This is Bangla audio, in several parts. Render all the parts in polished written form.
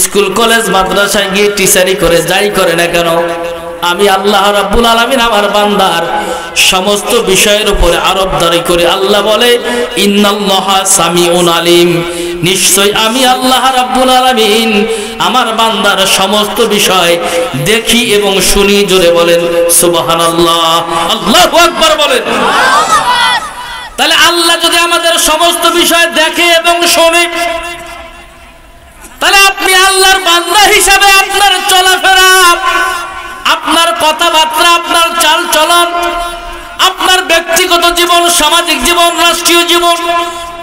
স্কুল কলেজ মাদ্রাসায় গিয়ে টিচারি করে যাই করে না কেন, আমি আল্লাহ রাব্বুল আলামিন আমার বান্দার সমস্ত বিষয়ের উপরে আরোপদারি করে আল্লাহ বলে ইন্নাল্লাহা সামিউন আলিম, নিশ্চয় আমি আল্লাহ রাব্বুল আলামিন আমার বান্দার সমস্ত বিষয় দেখি এবং শুনি। জোরে বলেন সুবহানাল্লাহ, আল্লাহু আকবার বলেন। তাহলে আল্লাহ যদি আমাদের সমস্ত বিষয় দেখে এবং শোনে, তাহলে আপনি আল্লাহর বান্দা হিসাবে আপনার চলাফেরা, আপনার কথাবার্তা, আপনার চাল চলন, আপনার ব্যক্তিগত জীবন, সামাজিক জীবন, রাষ্ট্রীয় জীবন,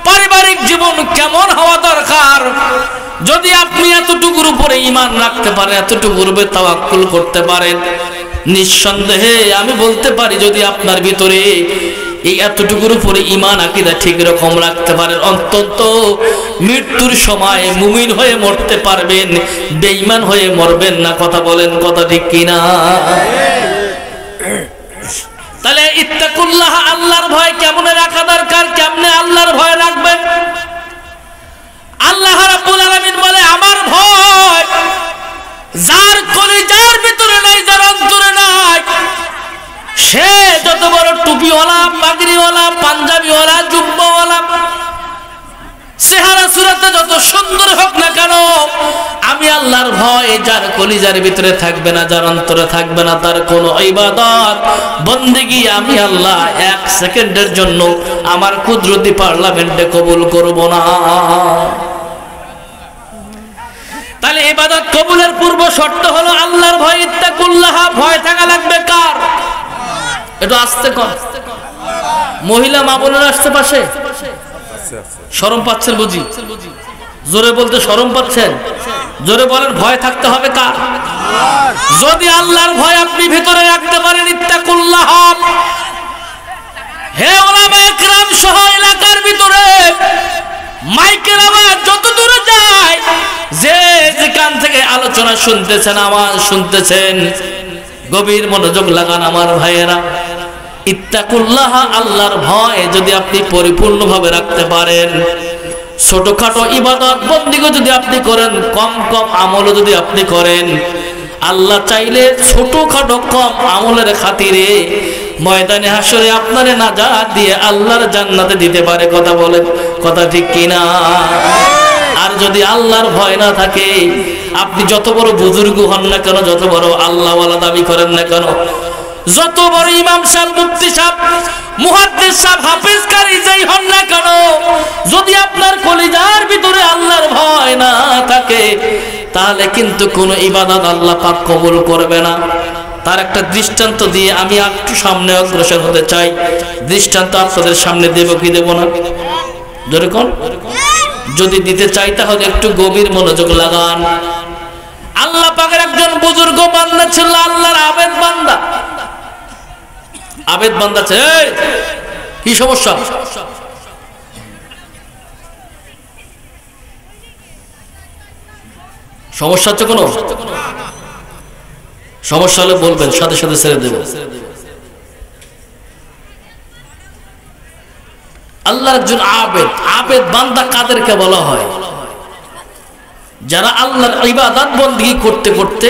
পারিবারিক জীবন কেমন হওয়া দরকার। যদি আপনি এতটুকুর উপরে ঈমান রাখতে পারেন, এতটুকুর উপরে তাওয়াক্কুল করতে পারেন, নিঃসন্দেহে আমি বলতে পারি যদি আপনার ভিতরে এই এতটুকুর উপরে ঈমান আকীদা ঠিক রকম রাখতে পারেন, অন্তত মৃত্যুর সময় মুমিন হয়ে মরতে পারবেন, বেঈমান হয়ে মরবেন না। কথা বলেন, কথা ঠিক কিনা? তাহলে ইত্তাকুল্লাহ, আল্লাহর ভয় কেমনে রাখা দরকার, কেমনে আল্লাহর ভয় রাখবেন? আল্লাহ রাব্বুল আলামিন বলে আমার ভয় যার কলিজার ভিতরে নাই, যার অন্তরে নাই, সে যত বড় টুপিওয়ালা, পাগড়িওয়ালা, পাঞ্জাবিওয়ালা, জুব্বাওয়ালা, চেহারা সুরাতে যত সুন্দর হোক না কেন, আমি আল্লাহর ভয় যার কলিজার ভিতরে থাকবে না, যার অন্তরে থাকবে না, তার কোন ইবাদত বন্দেগী আমি আল্লাহ এক সেকেন্ডের জন্য আমার কুদরতি পার্লামেন্টে কবুল করব না। তাহলে ইবাদত কবুলের পূর্ব শর্ত হলো আল্লাহর ভয়, ইত্তাকুল্লাহ, ভয় থাকা লাগবে কার? একটু আস্তে কর, মহিলা মা বোনেরা আসতে পাশে, শরম পাচ্ছেন বুঝি? জোরে বলতে শরম পাচ্ছেন? জোরে বলেন, ভয় থাকতে হবে কার? যদি আল্লাহর ভয় আপনি ভিতরে রাখতে পারেন, ইত্তাকুল্লাহ, হে উলামায়ে কিরাম সহ এলাকার ভিতরে মাইকের আওয়াজ যত দূরে যায়, যে যেখান থেকে আলোচনা শুনতেছেন, আওয়াজ শুনতেছেন, গভীর মনোযোগ লাগান আমার ভাইয়েরা। ইত্তাকুল্লাহ, আল্লাহর ভয় যদি আপনি পরিপূর্ণভাবে রাখতে পারেন, ছোটখাটো ইবাদত বন্দিগো যদি আপনি করেন, কম কম আমলও যদি আপনি করেন, আল্লাহ চাইলে ছোটখাটো কম আমলের খাতিরে ময়দানে হাসরে আপনারে নাজাত দিয়ে আল্লাহর জান্নাতে দিতে পারে। কথা বলেন, কথা ঠিক কিনা? আর যদি আল্লাহর ভয় না থাকে, আপনি যত বড় বুজুর্গ হন না কেন, যত বড় আল্লাহওয়ালা দাবি করেন না কেন, যত বড় ইমাম সাহেব, মুফতি সাহেব, মুহাদ্দিস সাহেব, হাফেজ কারি যেই হন না কেন, যদি আপনার কলিজার ভিতরে আল্লাহর ভয় না থাকে, তাহলে কিন্তু কোনো ইবাদত আল্লাহ পাক কবুল করবে না। তার একটা দৃষ্টান্ত দিয়ে আমি একটু সামনে অগ্রসর হতে চাই। দৃষ্টান্ত আপনাদের সামনে দেব কি দেব না? যেরকম যদি দিতে চাই তাহলে একটু গভীর মনোযোগ লাগান। আল্লাহ পাকের একজন বুজুর্গ বান্দা ছিল, আল্লাহর আবেদ বান্দা। আবেদ বান্দা ছে, কি সমস্যা? সমস্যা হচ্ছে কোনো? সমস্যা হলে বলবেন, সাথে সাথে ছেড়ে দেব। আল্লাহর একজন আবেদ। আবেদ বান্দা কাদেরকে বলা হয়? যারা আল্লাহর ইবাদত বন্দেগী করতে করতে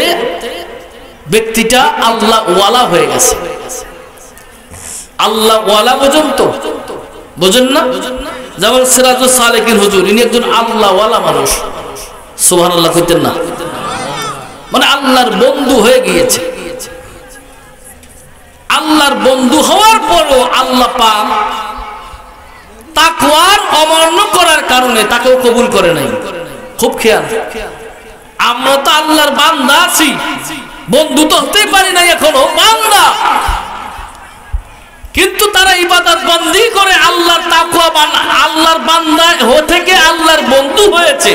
ব্যক্তিটা আল্লাহ ওয়ালা হয়ে গেছে। আল্লাহ ওয়ালা বোঝেন তো? বোঝেন না? যেমন সিরাজুস সালেকিন হুজুর, ইনি একজন আল্লাহ ওয়ালা মানুষ। সুবহানাল্লাহ কইতেন না? মানে আল্লাহর বন্ধু হয়ে গিয়েছে। আল্লাহর বন্ধু হওয়ার পরও আল্লাহ পাক তাকওয়ার অমান্য করার কারণে তাকেও কবুল করে নাই। খুব খেয়াল, আমরা তো আল্লাহর বান্দা আছি, বন্ধু তো হতে পারি নাই এখনো, বান্দা। কিন্তু তারা ইবাদত বন্দেগী করে আল্লাহর তাকওয়া, আল্লাহর বান্দা থেকে আল্লাহর বন্ধু হয়েছে।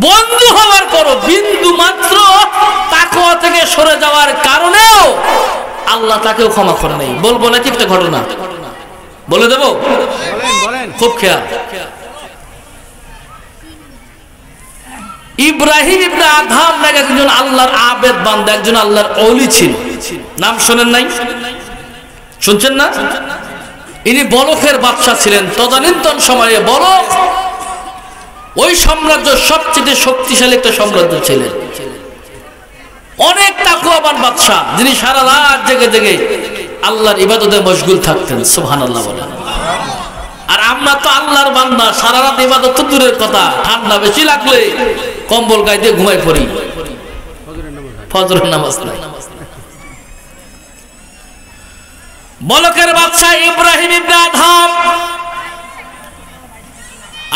বন্ধু হওয়ার পরও বিন্দু মাত্র তাকওয়া থেকে সরে যাওয়ার কারণেও আল্লাহ তাকেও ক্ষমা করে নাই। বলবো নাকি একটা ঘটনা? বলে দেব? খুব খেয়াল। ইব্রাহিম ইবনে আদহাম নাকি একজন আল্লাহর আবেদ বান্দা, একজন আল্লাহর ওলি ছিল। নাম শোনেন নাই? শুনছেন না? ইনি বলখের বাদশা ছিলেন। তদানীন্তন সময়ে বলখ ওই সাম্রাজ্য সবচেয়ে শক্তিশালী একটা সাম্রাজ্য ছিলেন। অনেক তাকওয়াবান বাদশা, যিনি সারা রাত জেগে জেগে আল্লাহর ইবাদতে মশগুল থাকতেন। সুবহানাল্লাহ বলেন। আর আমরা তো আল্লাহর বান্দা, সারা রাত ইবাদত তো দূরের কথা, ঠান্ডা বেশি লাগলে কম্বল গায়ে দিয়ে ঘুমাই পড়ি, ফজরের নামাজ নাই। মলকের বাদশা ইব্রাহিম ইবনে আদহাম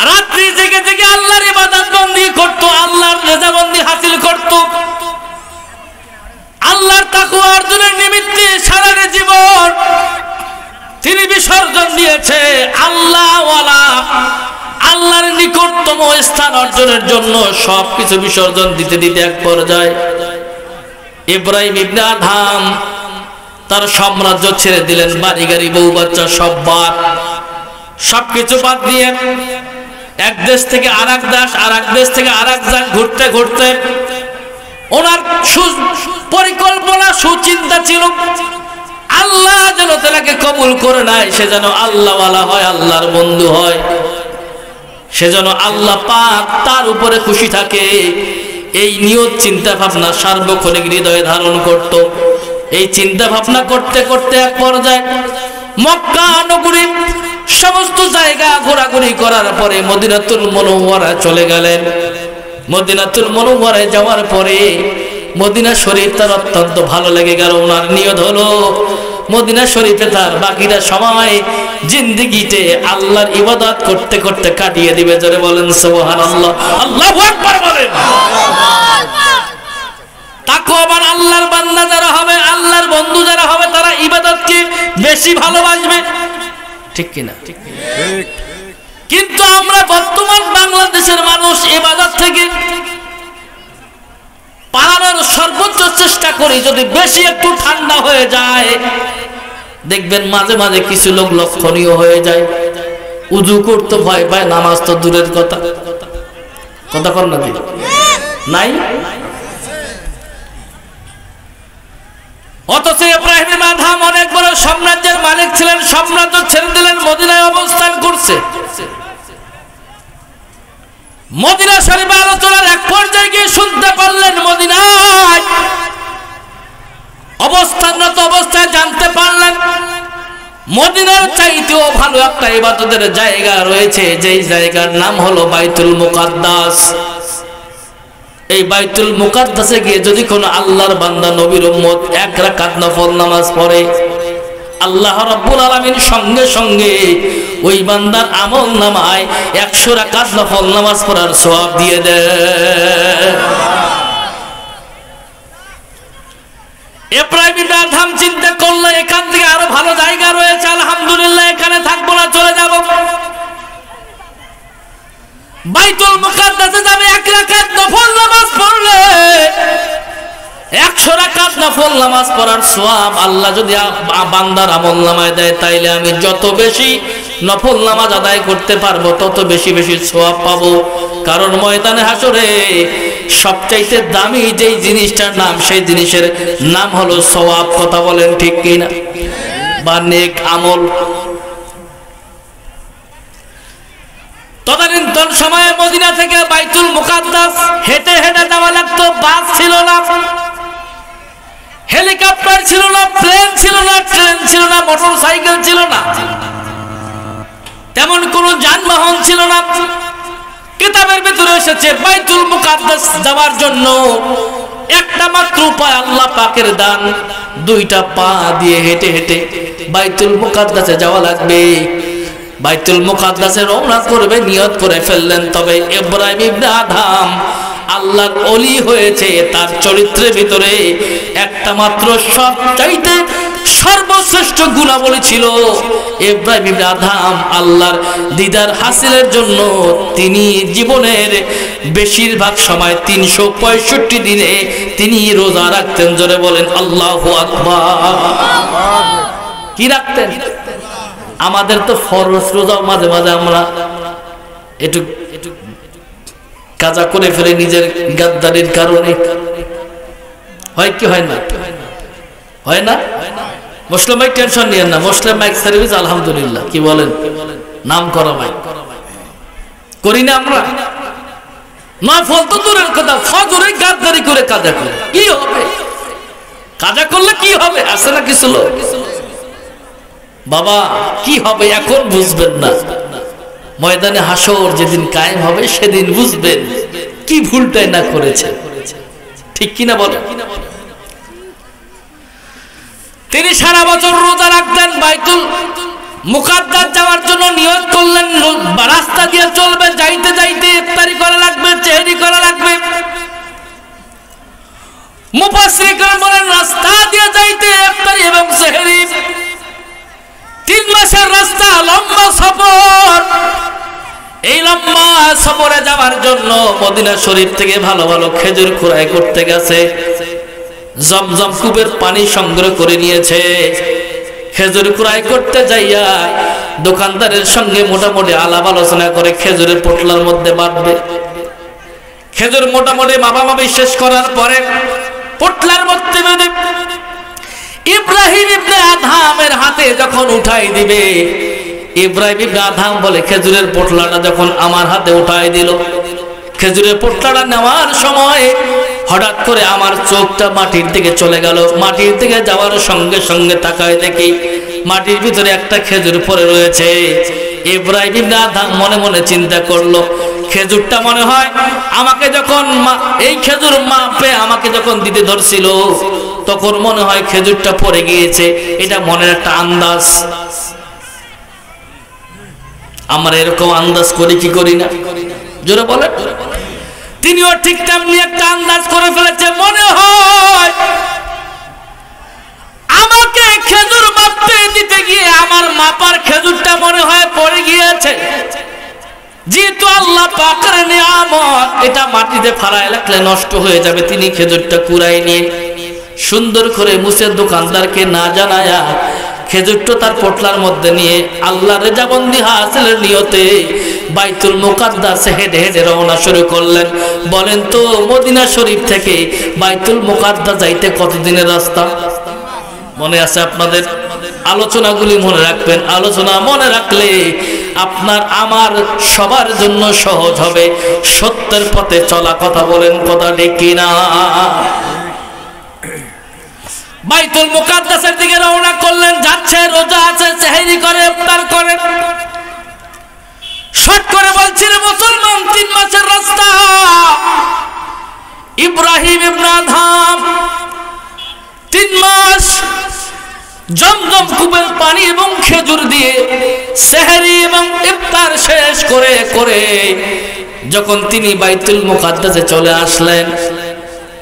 রাত্রি জেগে জেগে আল্লাহর ইবাদত বন্দি করত, আল্লাহর রেজামন্দি হাসিল করত। আল্লাহর তাকওয়া অর্জনের নিমিত্তে সারা জীবন তিনি বিসর্জন দিয়েছে। আল্লাহওয়ালা, আল্লাহর নিকটতম স্থান অর্জনের জন্য সবকিছু বিসর্জন দিতে দিতে এক পর্যায়ে ইব্রাহিম ইবনে আদহাম তার সাম্রাজ্য ছেড়ে দিলেন, বাড়ি গাড়ি বউ বাচ্চা সব বাদ, সবকিছু বাদ দিয়ে এক দেশ থেকে আরেক দেশ, আরেক দেশ থেকে আরেক দেশ ঘুরতে ঘুরতে ওনার পরিকল্পনা সুচিন্তা ছিল আল্লাহ যেন তাকে কবুল করে নেয়, সে যেন আল্লাহওয়ালা হয়, আল্লাহর বন্ধু হয়, সে যেন আল্লাহ পাক তার উপরে খুশি থাকে। এই নিয়ত চিন্তা ভাবনা সার্বক্ষণিক হৃদয়ে ধারণ করত। এই চিন্তা ভাবনা করতে করতে এক পর্যায়ে মক্কা নগরী সমস্ত জায়গা ঘোরাঘুরি করার পরে মদিনাতুল মুনাওয়ারা চলে গেলেন। মদিনাতুল মুনাওয়ারায় যাওয়ার পরে মদিনা শরীফ তার অত্যন্ত ভালো লেগে গেল। ওনার নিয়ত হলো মদিনা শরীফে তার বাকিটা সময় জিন্দেগিতে আল্লাহর ইবাদত করতে করতে কাটিয়ে দিবে। জোরে বলেন সুবহানাল্লাহ, আল্লাহু আকবার বলেন। তাকওয়াবান আল্লাহর বান্দা যারা হবে, আল্লাহর বন্ধু যারা হবে, তারা ইবাদতকে বেশি ভালোবাসবে, ঠিক কিনা? ঠিক। কিন্তু আমরা বর্তমান বাংলাদেশের মানুষ ইবাদত থেকে পালানোর সর্বোচ্চ চেষ্টা করি। যদি বেশি একটু ঠান্ডা হয়ে যায়, দেখবেন মাঝে মাঝে কিছু লোক লক্ষণীয় হয়ে যায়, উযু করতে ভয় পায়, নামাজ তো দূরের কথা। কথা কর না নাই? অথচ ইব্রাহিম ইবনে আদহাম অনেক বড় সাম্রাজ্যের মালিক ছিলেন, সাম্রাজ্য ছেড়ে দিলেন, মদিনায় অবস্থান করছে। মদিনা শরীফে আলোচনার এক পর্যায়ে গিয়ে শুনতে পারলেন মদিনায় অবস্থানরত অবস্থায় জানতে পারলেন মদিনার চাইতেও ভালো একটা ইবাদতের জায়গা রয়েছে, যেই জায়গার নাম হলো বাইতুল মুকাদ্দাস। এই বাইতুল মুকাদ্দাসে গিয়ে যদি কোনো আল্লাহর বান্দা নবীর উম্মত এক রাকাত নফল নামাজ পড়ে, আল্লাহ রাব্বুল আলামিন সঙ্গে সঙ্গে ওই বান্দার আমল নামায় 100 রাকাত নফল নামাজ পড়ার সওয়াব দিয়ে দেয়। ইব্রাহিম ইবনে আদহাম চিন্তা করলো এখান থেকে আরো ভালো জায়গা রয়েছে, আলহামদুলিল্লাহ এখানে থাকবো না, চলে যাব বাইতুল মুকাদ্দাসে। যাবে 1 রাকাত নফল নামাজ পড়লে 100 রাকাত নফল নামাজ পড়ার সওয়াব আল্লাহ যদি বান্দার আমল নামায় দেয়, তাইলে আমি যত বেশি নফল নামাজ আদায় করতে পারবো তত বেশি বেশি সওয়াব পাবো। কারণ ময়দানে হাসরে সবচাইতে দামি যেই জিনিসটার নাম, সেই জিনিসের নাম হলো সওয়াব। কথা বলেন ঠিক কিনা? বা নেক আমল। তদানীন্তন সময়ে মদিনা থেকে বাইতুল মুকাদ্দাস হেঁটে হেঁটে যাওয়া লাগতো। বাস ছিল না, হেলিকপ্টার ছিল না, প্লেন ছিল না, ট্রেন ছিল না, মোটর সাইকেল ছিল না, তেমন কোনো যানবাহন ছিল না। কিতাবের ভিতরে এসেছে বাইতুল মুকাদ্দাস যাওয়ার জন্য একটা মাত্র উপায়, আল্লাহ পাকের দান। 2টা পা দিয়ে হেঁটে হেঁটে বাইতুল মুকাদ্দাসে যাওয়া লাগবে। বাইতুল মুকাদ্দাসে রওনা করবে, নিয়ত করে ফেললেন। তবে ইব্রাহিম ইবনে আদহাম আল্লাহর ওলি হয়েছে, তার চরিত্রের ভিতরে একটা মাত্র সবচাইতে সর্বশ্রেষ্ঠ গুণাবলী ছিল। ইব্রাহিম ইবনে আদহাম আল্লাহর দিদার হাসিলের জন্য তিনি জীবনের বেশিরভাগ সময় 365 দিনে তিনি রোজা রাখতেন। জোরে বলেন আল্লাহু আকবার। কি রাখতেন? আমাদের তো ফরজ রোজা মাঝে মাঝে আমরা একটু কাজা করে ফেলে নিজের গাদ্দারির কারণে। হয় কি হয় না? হয় না? মুসলিম ভাই টেনশন নিয়েন না, মুসলিম মাইক সার্ভিস আলহামদুলিল্লাহ, কি বলেন, নাম করা ভাই করি না আমরা। নফল তো দূরের কথা, ফজরে গাদ্দারি করে কাজা করে কি হবে? কাজা করলে কি হবে? আছে না কিছু লোক বাবা, কি হবে এখন বুঝবেন না, ময়দানে হাসর যেদিন কায়েম হবে সেদিন বুঝবেন কি ভুলটাই না করেছে। ঠিক কিনা বলেন? তিনি সারা বছর রোজা রাখতেন, বাইতুল মুকাদ্দাস যাওয়ার জন্য নিয়ত করলেন, রাস্তা দিয়ে চলবে, যাইতে যাইতে ইফতারি করা লাগবে, সেহরি করা লাগবে। মুফাসসিরিন বলেন রাস্তা দিয়ে যাইতে ইফতারি এবং সেহরি 3 মাসের রাস্তা, লম্বা সফর। এই লম্বা সফরে যাওয়ার জন্য মদিনা শরীফ থেকে ভালো ভালো খেজুর কুড়াই করতে গেছে, জমজম কূপের পানি সংগ্রহ করে নিয়েছে। খেজুর কুড়াই করতে যাইয়া দোকানদারের সঙ্গে মোটামুটি আলাপ আলোচনা করে খেজুরের পোটলার মধ্যে বাঁধবে। খেজুর মোটামুটি মাপামাপি শেষ করার পরে পোটলার মধ্যে বেঁধে ইব্রাহিম ইবনে আদহামের হাতে যখন উঠাই দিবে, ইব্রাহিম ইবনে আদহাম বলে খেজুরের পোটলাটা যখন আমার হাতে উঠাই দিল, খেজুরের পোটলাটা নেওয়ার সময় হঠাৎ করে আমার চোখটা মাটির দিকে চলে গেল। মাটির দিকে যাওয়ার সঙ্গে সঙ্গে তাকায় দেখি মাটির ভিতরে একটা খেজুর পড়ে রয়েছে। ইব্রাহিম ইবনে আদহাম মনে মনে চিন্তা করলো, খেজুরটা মনে হয় আমাকে যখন এই খেজুর মাপে আমাকে যখন দিতে ধরছিল তখন মনে হয় খেজুরটা পড়ে গিয়েছে, এটা মনের একটা আন্দাজ। আমরা এরকম আন্দাজ করি কি করি না? জোরে বলে। তিনিও ঠিক তেমনি একটা আন্দাজ করে ফেলেছে, মনে হয় আমাকে খেজুর মাপতে দিতে গিয়ে আমার মাপার খেজুরটা মনে হয় পড়ে গিয়েছে। যেহেতু আল্লাহ পাকের নিয়ামত, এটা মাটিতে ফালায় রাখলে নষ্ট হয়ে যাবে, তিনি খেজুরটা কুড়াই নিয়ে সুন্দর করে মুছে দোকানদারকে না জানায়া খেজুরটা তার পোটলার মধ্যে নিয়ে আল্লাহর রেজাবন্দি হাসিলের নিয়তে বাইতুল মুকাদ্দাসে হেঁটে হেঁটে রওনা শুরু করলেন। বলেন তো মদিনা শরীফ থেকে বাইতুল মুকাদ্দাস যাইতে কতদিনের রাস্তা? মনে আছে আপনাদের? আলোচনাগুলি মনে রাখবেন, আলোচনা মনে রাখলে আপনার আমার সবার জন্য সহজ হবে সত্যের পথে চলা। কথা বলেন, কথা ঠিক কিনা? বাইতুল মুকাদ্দাসের দিকে রওনা করলেন, যাচ্ছে, রোজা আছে, সেহরি করে, ইফতার করে। শর্ট করে বলছি রে মুসলমান, 3 মাসের রাস্তা। ইব্রাহিম ইবনে আদহাম 3 মাস জমজম কূপের পানি এবং খেজুর দিয়ে সেহরি এবং ইফতার শেষ করে করে যখন তিনি বাইতুল মুকাদ্দাসে চলে আসলেন,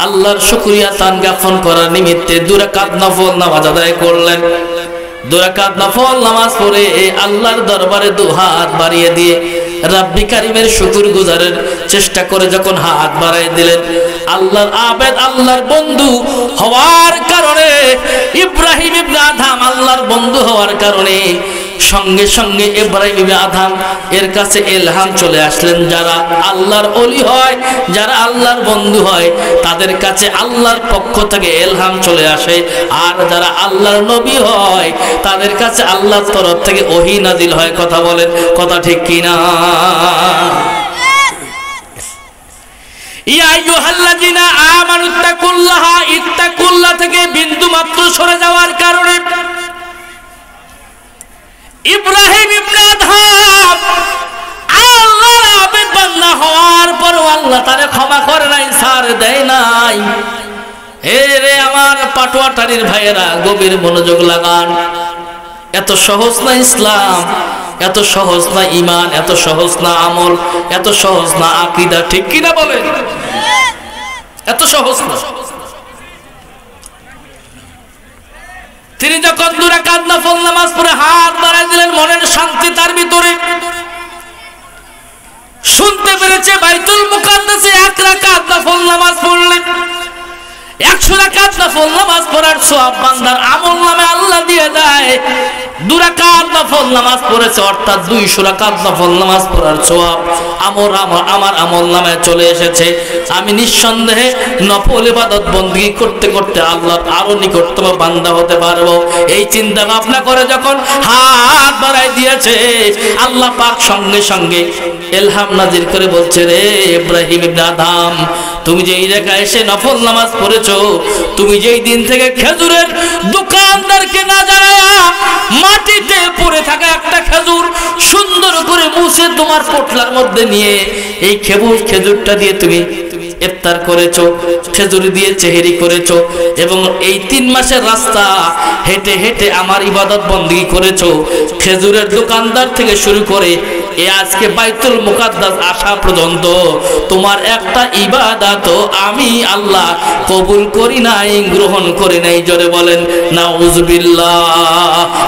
আল্লাহর শুকরিয়া তান জ্ঞাপন করার নিমিত্তে 2 রাকাত নফল নামাজ আদায় করলেন। 2 রাকাত নফল নামাজ পড়ে আল্লাহর দরবারে 2 হাত বাড়িয়ে দিয়ে রাব্বি কারিমের শুকর গুজারের চেষ্টা করে যখন হাত বাড়ায় দিলেন, আল্লাহর আবেদ, আল্লাহর বন্ধু হওয়ার কারণে, ইব্রাহিম ইবনে আদহাম আল্লাহর বন্ধু হওয়ার কারণে সঙ্গে সঙ্গে ইব্রাহিম ইবনে আদহাম এর কাছে ইলহাম চলে আসলেন। যারা আল্লাহর ওলি হয়, যারা আল্লাহর বন্ধু হয়, তাদের কাছে আল্লাহর পক্ষ থেকে ইলহাম চলে আসে। আর যারা আল্লাহর নবী হয়, তাদের কাছে আল্লাহর তরফ থেকে ওহী নাজিল হয়। কথা বলেন, কথা ঠিক কিনা? ইয়া আইয়ুহাল্লাযিনা আমানুত্তাকুল্লাহা, ইত্তাকুল্লাহ থেকে বিন্দু মাত্র সরে যাওয়ার কারণে ইব্রাহিম ইবনে আদহাম আল্লাহর আবেদ বান্দা হওয়ার পরও আল্লাহ তারে ক্ষমা করে নাই, ছাড় দেয় নাই। হে রে আমার পাটোয়াটারির ভাইয়েরা, গভীর মনোযোগ লাগান। এত সহজ না ইসলাম, এত সহজ না ঈমান, এত সহজ না আমল, এত সহজ না আকীদা। ঠিক কিনা বলেন? এত সহজ না। তিনি যখন 2 রাকাত নফল নামাজ পড়ে হাত বাড়ায় দিলেন, মনের শান্তি তার ভিতরে। শুনতে পেরেছে বাইতুল মুকাদ্দাসে 1 রাকাত নফল নামাজ পড়লেন, 100 রাকাত নফল নামাজ পড়ার সওয়াব বান্দার আমল নামে আল্লাহ দিয়ে দেয়। 2 রাকাত নফল নামাজ পড়েছে, অর্থাৎ 200 রাকাত নফল নামাজ পড়ার সওয়াব আমার আমল নামায় চলে এসেছে। আমি নিঃসন্দেহে নফল ইবাদত বندگی করতে করতে আল্লাহর আরো নিকটতম বান্দা হতে পারবো। এই চিন্তা ভাবনা করে যখন হাত বাড়াই দিয়েছে, আল্লাহ পাক সঙ্গে সঙ্গে ইলহাম নাজির করে বলছে, রে ইব্রাহিম ইবনে আদম, তুমি যেই রেখায় এসে নফল নামাজ পড়েছো, তুমি যেই দিন থেকে খেজুরের দোকানদারকে না জানায়া মাটিতে পড়ে থাকা একটা খেজুর সুন্দর করে মুছে তোমার পোটলার মধ্যে নিয়ে এই খেজুরটা দিয়ে তুমি ইফতার করেছো, খেজুর দিয়ে সেহরি করেছো, এবং এই 3 মাসের রাস্তা হেঁটে হেঁটে আমার ইবাদত বندگی করেছো, খেজুরের দোকানদার থেকে শুরু করে এই আজকে বাইতুল মুকাদ্দাস আসা পর্যন্ত তোমার একটা ইবাদত আমি আল্লাহ কবুল করি নাই, গ্রহণ করি নাই। জোরে বলেন নাউজুবিল্লাহ,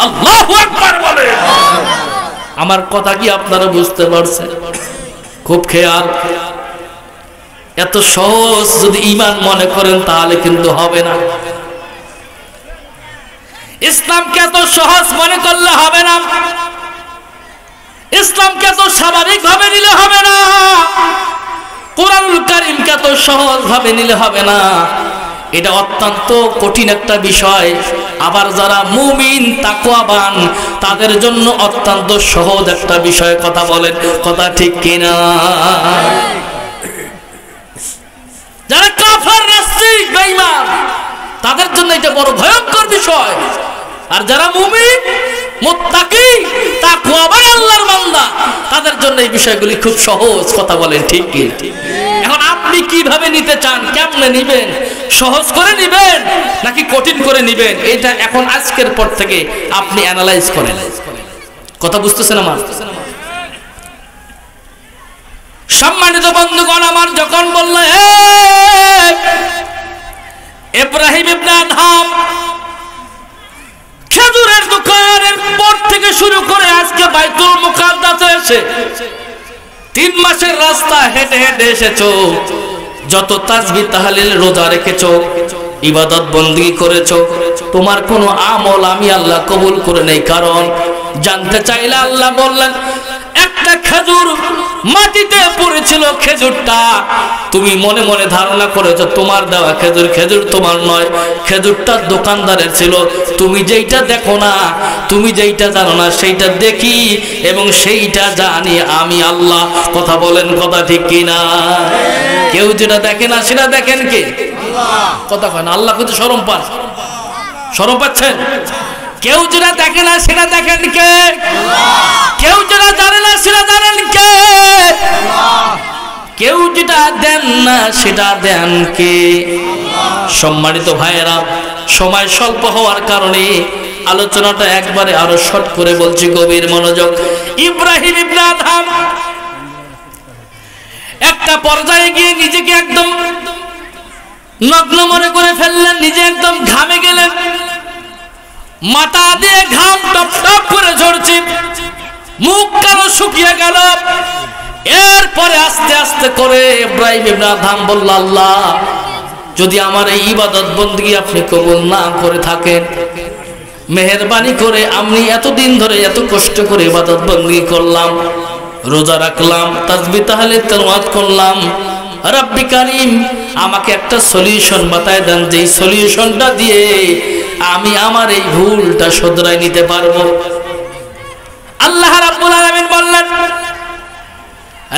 আল্লাহু আকবার বলেন। আমার কথা কি আপনারা বুঝতে পারছেন? খুব খেয়াল। এত সহজ যদি ঈমান মনে করেন তাহলে কিন্তু হবে না। ইসলামকে এত সহজ মনে করলে হবে না, ইসলামকে এত স্বাভাবিক ভাবে নিলে হবে না, কুরআনুল কারীমকে এত সহজ ভাবে নিলে হবে না। এটা অত্যন্ত কঠিন একটা বিষয়। আবার যারা মুমিন তাকওয়াবান তাদের জন্য অত্যন্ত সহজ একটা বিষয়। কথা বলেন, কথা ঠিক কিনা? যারা কাফের নাস্তিক বেঈমান তাদের জন্য এটা বড় ভয়ঙ্কর বিষয়। আর যারা মুমিন মুত্তাকি তাকওয়াবান আল্লাহর বান্দা তাদের জন্য এই বিষয়গুলি খুব সহজ। কথা বলেন ঠিক কি? এখন আপনি কিভাবে নিতে চান, কেমনে নিবেন? সহজ করে নিবেন নাকি কঠিন করে নিবেন? এটা এখন আজকের পর থেকে আপনি অ্যানালাইজ করেন। কথা বুঝতেছেন আমার? সম্মানিত বন্ধুগণ আমার, যখন বলল ইব্রাহিম ইবনে আদম খেজুরের দোকানের পর থেকে শুরু করে আজকে বাইতুল মুকাদ্দাসে এসে 3 মাসের রাস্তা হেঁটে হেঁটে এসেছো, যত তাসবিহ তাহলিল রোজা রেখেছো, ইবাদত বندگی করেছো, তোমার কোনো আমল আমি আল্লাহ কবুল করে নেই। কারণ জানতে চাইলে আল্লাহ বললেন, একটা খেজুর মাটিতে পড়েছিল, খেজুরটা তুমি মনে মনে ধারণা করেছো তোমার দেওয়া খেজুর, খেজুর তোমার নয়, খেজুরটা দোকানদারের ছিল। তুমি যেইটা দেখো না, তুমি যেইটা জানো না, সেইটা দেখি এবং সেইটা জানি আমি আল্লাহ। কথা বলেন, কথা ঠিক কিনা? কেউ যেটা দেখে না সেটা দেখেন কে? কথা কয় না। আল্লাহ কিন্তু শরম পান, শরম পাচ্ছেন? কেউ যেটা দেখে না সেটা দেখেন কে? কেউ যেটা জানে না সেটা জানেন কে? কেউ যেটা দেন না সেটা দেন কে? সম্মানিত ভাইয়েরা, সময় স্বল্প হওয়ার কারণে আলোচনাটা একবারে আরো শর্ট করে বলছি, গভীর মনোযোগ। ইব্রাহিম ইবনে আদম একটা পর্যায়ে গিয়ে নিজেকে একদম নগ্ন মনে করে ফেললেন, নিজে একদম ঘামে গেলেন, মাথা দিয়ে ঘাম টপ টপ করে ঝরছে, মুখ কালো শুকিয়ে গেল। এরপরে আস্তে আস্তে করে ইব্রাহিম ইবনে আদম বলল, আল্লাহ যদি আমার এই ইবাদত বندگی আপনি কবুল না করে থাকেন, মেহেরবানি করে আমি এতদিন ধরে এত কষ্ট করে ইবাদত বندگی করলাম, রোজা রাখলাম, তাসবিহ তাহলিল তেলাওয়াত করলাম, রব্বি কারীম আমাকে একটা সলিউশন বাতায় দেন, যেই সলিউশনটা দিয়ে আমি আমার এই ভুলটা শুধরাই নিতে পারবো। আল্লাহ রাব্বুল আলামিন বললেন,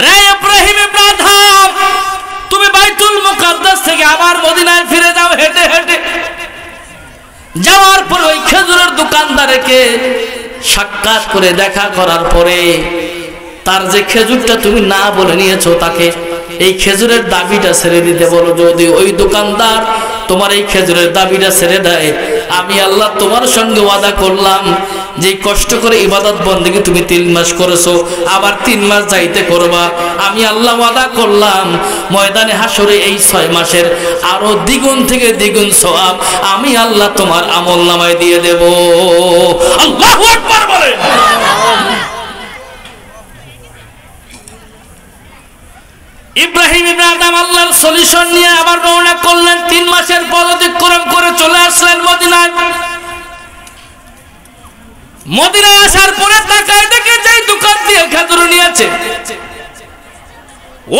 রে ইব্রাহিম ইবনে আদম, তুমি বাইতুল মুকাদ্দাস থেকে আবার মদিনায় ফিরে যাও হেঁটে হেঁটে। যাওয়ার পর ওই খেজুরের দোকানদারকে সাক্ষাৎ করে দেখা করার পরে তার যে খেজুরটা তুমি না বলে নিয়েছো, তাকে এই খেজুরের দাবিটা ছেড়ে দিতে বলো। যদি ওই দোকানদার তোমার এই খেজুরের দাবিটা ছেড়ে দেয়, আমি আল্লাহ তোমার সঙ্গে ওয়াদা করলাম যে কষ্ট করে ইবাদত বندگی তুমি 3 মাস করেছো, আবার 3 মাস যাইতে করবা, আমি আল্লাহ ওয়াদা করলাম ময়দানে হাসরে এই 6 মাসের আরো দ্বিগুণ থেকে দ্বিগুণ সওয়াব আমি আল্লাহ তোমার আমলনামায় দিয়ে দেব। আল্লাহু আকবার বলেন। ইব্রাহিম ইবনে আদম আল্লাহর সলিউশন নিয়ে আবার রওনা করলেন। 3 মাসের পথ অতিক্রম করে চলে আসলেন মদিনায়। মদিনায় আসার পরে তাকায় দেখে যে দোকান দিয়ে খেজুর নিয়েছে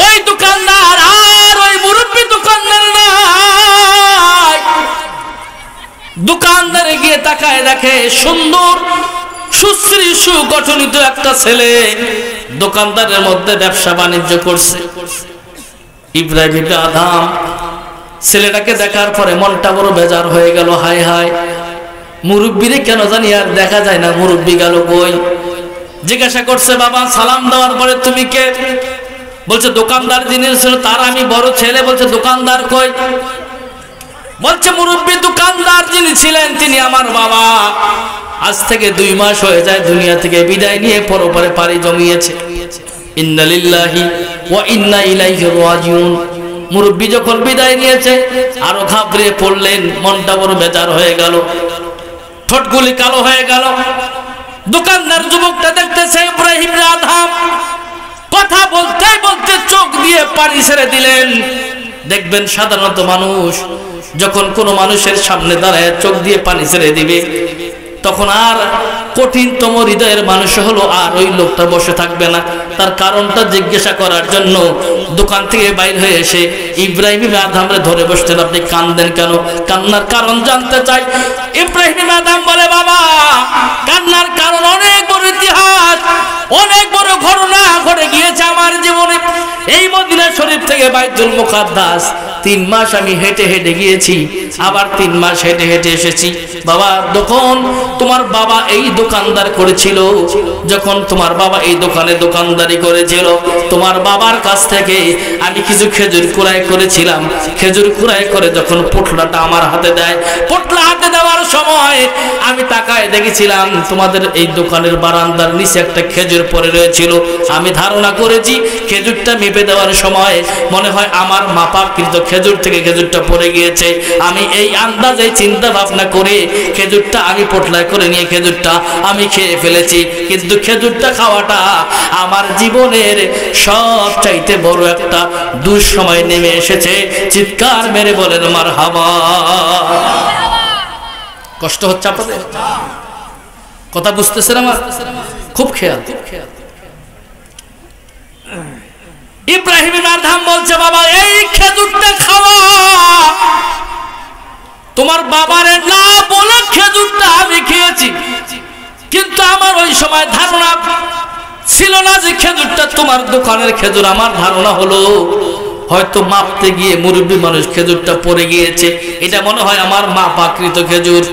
ওই দোকানদার আর ওই মুরব্বী দোকানদার নাই। দোকানদারে গিয়ে তাকায় দেখে সুন্দর সুশ্রী সুগঠনিত একটা ছেলে দোকানদারের মধ্যে ব্যবসা বাণিজ্য করছে। ইব্রাহিম ইবনে আদহাম ছেলেটাকে দেখার পরে মনটা বড় বেজার হয়ে গেল। হায় হায়, মুরব্বিরে কেন জানি আর দেখা যায় না, মুরব্বি গেল কই? জিজ্ঞাসা করছে, বাবা সালাম দেওয়ার পরে তুমি কে? বলছে দোকানদার যিনি ছিল তার আমি বড় ছেলে। বলছে দোকানদার কই? বলছে মুরব্বি দোকানদার যিনি ছিলেন তিনি আমার বাবা। আজ থেকে 2 মাস হয়ে যায় দুনিয়া থেকে বিদায় নিয়ে পরপারে পাড়ি জমিয়েছে। ইন্না লিল্লাহি ওয়া ইন্না ইলাইহি রাজিউন। মুরব্বি যখন বিদায় নিয়েছে আরো ঘাবড়ে পড়লেন, মনটা বড় বেজার হয়ে গেল, ঠোঁটগুলি কালো হয়ে গেল। দোকানদার যুবকটা দেখতেছে ইব্রাহিম ইবনে আদহাম কথা বলতে বলতে চোখ দিয়ে পানি ছেড়ে দিলেন। দেখবেন সাধারণত মানুষ যখন কোনো মানুষের সামনে দাঁড়ায় চোখ দিয়ে পানি ছেড়ে দিবে তখন আর কঠিনতম হৃদয়ের মানুষ হলো আর ওই লোকটা বসে থাকবে না। তার কারণটা জিজ্ঞাসা করার জন্য দোকান থেকে বাইর হয়ে এসে ইব্রাহিম ইবনে আদহামরে ধরে বসতেন। আপনি কান্দেন কেন? কান্নার কারণ জানতে চাই। ইব্রাহিম ইবনে আদহাম বলে, বাবা কান্নার কারণ অনেক বড় ইতিহাস, অনেক বড় ঘটনা ঘটে গিয়েছে আমার জীবনে। এই মদিনা শরীফ থেকে বাইতুল মুকাদ্দাস 3 মাস আমি হেঁটে হেঁটে গিয়েছি, আবার 3 মাস হেঁটে হেঁটে এসেছি। বাবা যখন তোমার বাবা এই দোকানদার করেছিল, যখন তোমার বাবা এই দোকানে দোকানদারি করেছিল, তোমার বাবার কাছ থেকে আমি কিছু খেজুর কুড়াই করেছিলাম। খেজুর কুড়াই করে যখন পোটলাটা আমার হাতে দেয়, পোটলা হাতে দেওয়ার সময় আমি তাকায় দেখেছিলাম তোমাদের এই দোকানের বারান্দার নিচে একটা খেজুর পড়ে রয়েছিল। আমি ধারণা করেছি খেজুরটা মেপে দেওয়ার সময় মনে হয় আমার মাপাকৃত খেজুর থেকে খেজুরটা পড়ে গিয়েছে। আমি এই আন্দাজে চিন্তা ভাবনা করে খেজুরটা আমি পোটলায় করে নিয়ে খেজুরটা আমি খেয়ে ফেলেছি। কিন্তু খেজুরটা খাওয়াটা আমার জীবনের সবচাইতে বড় একটা দুঃসময় নেমে এসেছে। চিৎকার মেরে বলেন মারহাবা। কষ্ট হচ্ছে আপনাদের? কথা বুঝতেছেন আমার? খুব খেয়াল। ইব্রাহিম ইবনে আদহাম বলছে, বাবা এই খেজুরটা খাওয়া তোমার বাবারে না বলে খেজুরটা আমি খেয়েছি, কিন্তু আমার ওই সময় ধারণা ছিল না যে খেজুরটা তোমার দোকানের খেজুর। আমার ধারণা হলো হয়তো মাপতে গিয়ে মুরব্বী মানুষ খেজুরটা পড়ে গিয়েছে, এটা মনে হয় আমার মাপাকৃত খেজুর,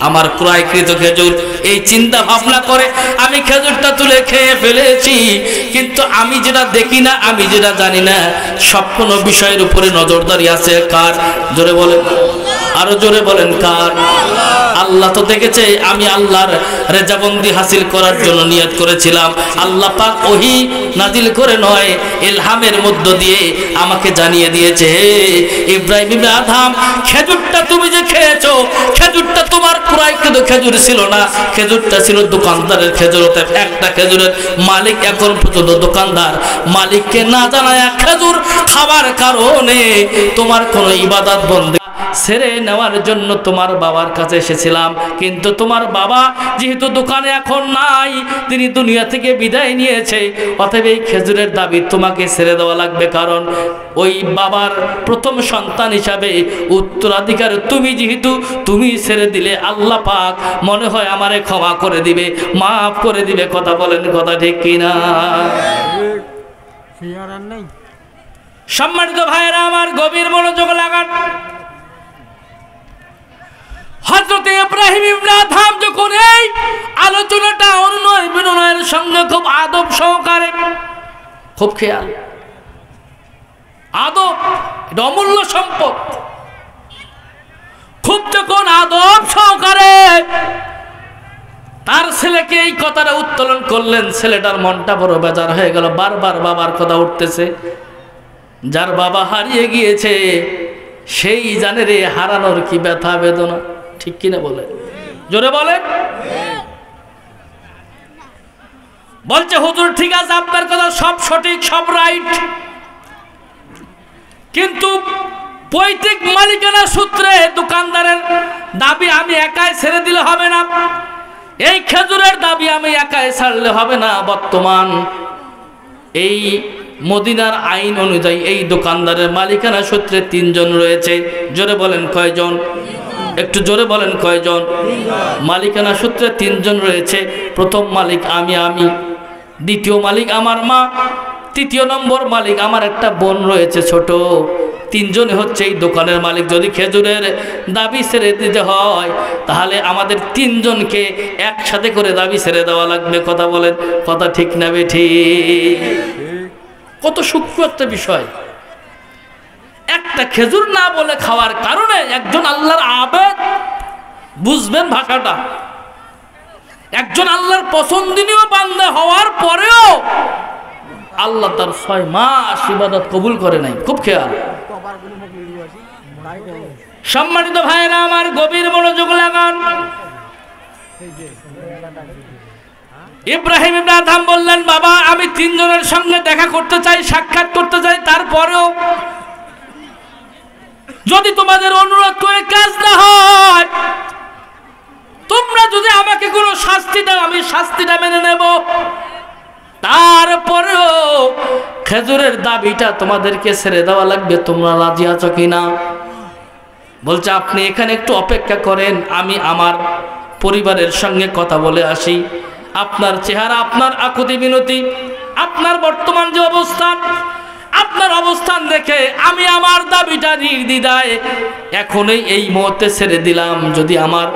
আমার ক্রয়কৃত খেজুর। এই চিন্তা ভাবনা করে আমি খেজুরটা তুলে খেয়ে ফেলেছি। কিন্তু আমি যেটা দেখি না, আমি যেটা জানি না, সব কোনো বিষয়ের উপরে নজরদারি আছে কার? জোরে বলেন, আরো জোরে বলেন কার? আল্লাহ তো দেখেছে আমি আল্লাহর রেজাবন্দি হাসিল করার জন্য নিয়ত করেছিলাম। আল্লাহ পাক ওহী নাজিল করে নয়, ইলহামের মধ্য দিয়ে আমাকে জানিয়ে দিয়েছে, হে ইব্রাহিম ইবনে আদহাম খেজুরটা তুমি যে খেয়েছো, খেজুরটা তোমার ক্রয়কৃত খেজুর ছিল না, খেজুরটা ছিল দোকানদারের খেজুর। একটা খেজুরের মালিক এখন পর্যন্ত দোকানদার, মালিককে না জানায় খেজুর খাবার কারণে তোমার কোনো ইবাদত বন্দেগি ছেড়ে নেওয়ার জন্য তোমার বাবার কাছে এসেছিলাম। কিন্তু তোমার বাবা যেহেতু দোকানে এখন নাই, তিনি দুনিয়া থেকে বিদায় নিয়েছে, অতএব এই খেজুরের দাবি তোমাকে ছেড়ে দেওয়া লাগবে। কারণ ওই বাবার প্রথম সন্তান হিসাবে উত্তরাধিকার তুমি, যেহেতু তুমি ছেড়ে দিলে আল্লাহ পাক মনে হয় আমারে ক্ষমা করে দিবে, মাফ করে দিবে। কথা বলেন, কথা ঠিক কিনা? সম্মানিত ভাইয়েরা আমার, গভীর মনোযোগ লাগান। হযরত ইব্রাহিম ইবনে আদহাম যখন এই আলোচনাটা অনুনয় বিনয়ের সঙ্গে খুব আদব সহকারে, খুব খেয়াল, আদব এটা অমূল্য সম্পদ, খুব যখন আদব সহকারে তার ছেলেকে এই কথাটা উত্তোলন করলেন, ছেলেটার মনটা বড় বেজার হয়ে গেল। বারবার বাবার কথা উঠতেছে। যার বাবা হারিয়ে গিয়েছে সেই জানে রে হারানোর কি ব্যথা বেদনা। ঠিক কিনা বলে? জোরে বলে। বলছে হুজুর ঠিক আছে, আপনার কথা সব সঠিক, সব রাইট, কিন্তু পৈতৃক মালিকানা সূত্রে দোকানদারের দাবি আমি একাই ছেড়ে দিলে হবে না। এই খেজুরের দাবি আমি একাই ছাড়লে হবে না। বর্তমান এই মদিনার আইন অনুযায়ী এই দোকানদারের মালিকানা সূত্রে 3 জন রয়েছে। জোরে বলেন কয়জন? একটু জোরে বলেন কয়জন? মালিকানা সূত্রে 3 জন রয়েছে। প্রথম মালিক আমি, দ্বিতীয় মালিক আমার মা, তৃতীয় নম্বর মালিক আমার একটা বোন রয়েছে ছোট। 3 জন হচ্ছে এই দোকানের মালিক। যদি খেজুরের দাবি ছেড়ে দিতে হয় তাহলে আমাদের 3 জনকে একসাথে করে দাবি ছেড়ে দেওয়া লাগবে। কথা বলেন, কথা ঠিক না বেঠিক? কত সূক্ষ্ম একটা বিষয়। একটা খেজুর না বলে খাওয়ার কারণে একজন আল্লাহর আবেদ, বুঝবেন ভাষাটা, একজন আল্লাহর পছন্দনীয় বান্দা হওয়ার পরেও আল্লাহ তার 6 মাস ইবাদত কবুল করে নাই। খুব খেয়াল। সম্মানিত ভাইরা আমার, গভীর মনোযোগ লাগান। ইব্রাহিম ইবনে আদহাম বললেন, বাবা আমি 3 জনের সঙ্গে দেখা করতে চাই, সাক্ষাৎ করতে চাই, তারপরেও যদি তোমাদের অনুরোধ করে কাজ না হয়, তোমরা যদি আমাকে কোনো শাস্তি দাও আমি শাস্তিটা মেনে নেব, তারপরেও খেজুরের দাবিটা তোমাদেরকে ছেড়ে দেওয়া লাগবে। তোমরা রাজি আছো কিনা? বলছে আপনি এখানে একটু অপেক্ষা করেন, আমি আমার পরিবারের সঙ্গে কথা বলে আসি। আপনার চেহারা, আপনার আকুতি মিনতি, আপনার বর্তমান যে অবস্থান, আপনার অবস্থান দেখে আমি আমার দাবিটা নির্দ্বিধায় এখনই এই মুহূর্তে ছেড়ে দিলাম। যদি আমার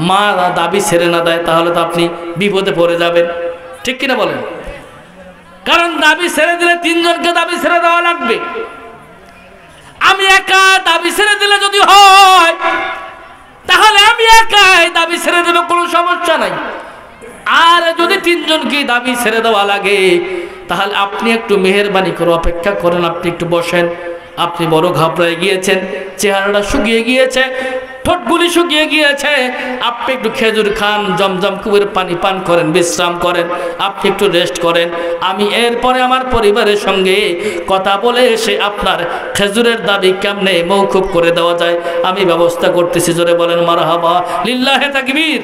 মা দাবি ছেড়ে না দেয় তাহলে তো আপনি বিপদে পড়ে যাবেন। ঠিক কিনা বলেন? কারণ দাবি ছেড়ে দিলে 3 জনকে দাবি ছেড়ে দেওয়া লাগবে। আমি একা দাবি ছেড়ে দিলে যদি হয় তাহলে আমি একাই দাবি ছেড়ে দেব, কোনো সমস্যা নাই। আর যদি 3 জনকে দাবি ছেড়ে দেওয়া লাগে তাহলে আপনি একটু মেহেরবানি করে অপেক্ষা করেন, আপনি একটু বসেন। আপনি বড় ঘাবড়ে গিয়েছেন, চেহারাটা শুকিয়ে গিয়েছে, ঠোঁটগুলি শুকিয়ে গিয়েছে। আপনি একটু খেজুর খান, জমজম কুবের পানি পান করেন, বিশ্রাম করেন, আপনি একটু রেস্ট করেন। আমি এরপরে আমার পরিবারের সঙ্গে কথা বলে এসে আপনার খেজুরের দাবি কেমনে মওকুফ করে দেওয়া যায় আমি ব্যবস্থা করতেছি। জোরে বলেন মারহাবা, লিল্লাহে তাকবীর।